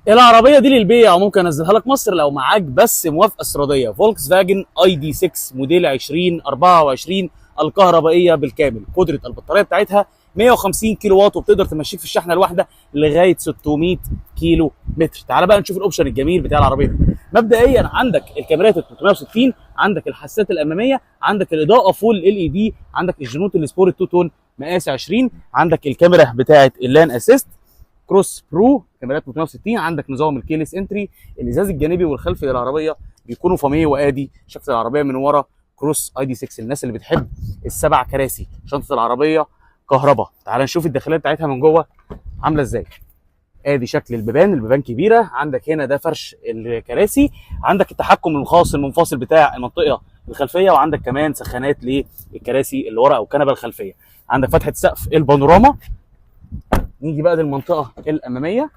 العربيه دي للبيع وممكن انزلها لك مصر لو معاك بس موافقه استيراديه. فولكس فاجن اي دي 6 موديل 2024 الكهربائيه بالكامل. قدره البطاريه بتاعتها 150 كيلو واط، وبتقدر تمشيك في الشحنه الواحده لغايه 600 كيلو متر. تعال بقى نشوف الاوبشن الجميل بتاع العربيه دي. مبدئيا عندك الكاميرات ال 360، عندك الحساسات الاماميه، عندك الاضاءه فول ال اي دي، عندك الجنوط السبور التو تون مقاس 20، عندك الكاميرا بتاعه اللان اسيست كروس برو كاميرات 360، عندك نظام الكيلس انتري. الازاز الجانبي والخلفي للعربيه بيكونوا فاميه وادي. شكل العربيه من ورا كروس اي دي 6. الناس اللي بتحب السبع كراسي. شنطه العربيه كهرباء. تعال نشوف الداخليه بتاعتها من جوه عامله ازاي. ادي شكل البيبان. البيبان كبيره. عندك هنا ده فرش الكراسي، عندك التحكم الخاص المنفصل بتاع المنطقه الخلفيه، وعندك كمان سخانات للكراسي اللي ورا او الكنبه الخلفيه. عندك فتحه سقف البانوراما. نيجي بقى للمنطقه الاماميه.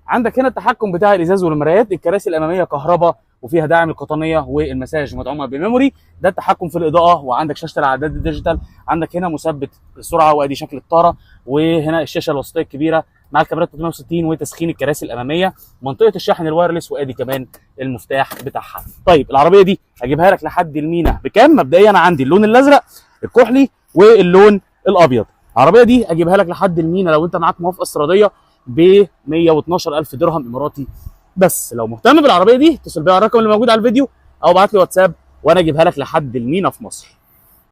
عندك هنا التحكم بتاع الازاز والمرايات. الكراسي الاماميه كهرباء وفيها داعم القطنيه والمساج مدعومه بميموري. ده التحكم في الاضاءه. وعندك شاشه العداد الديجيتال. عندك هنا مثبت السرعه وادي شكل الطاره. وهنا الشاشه الوسطيه الكبيره مع الكاميرات 360 وتسخين الكراسي الاماميه. منطقه الشحن الوايرلس وادي كمان المفتاح بتاعها. طيب العربيه دي هجيبها لك لحد المينا بكام؟ مبدئيا انا عندي اللون الازرق الكحلي واللون الابيض. العربيه دي اجيبها لك لحد المينا لو انت معاك موافقه استيراديه ب 112,000 درهم اماراتي بس. لو مهتم بالعربيه دي اتصل بيا على الرقم اللي موجود على الفيديو او ابعت لي واتساب وانا اجيبها لك لحد المينا في مصر.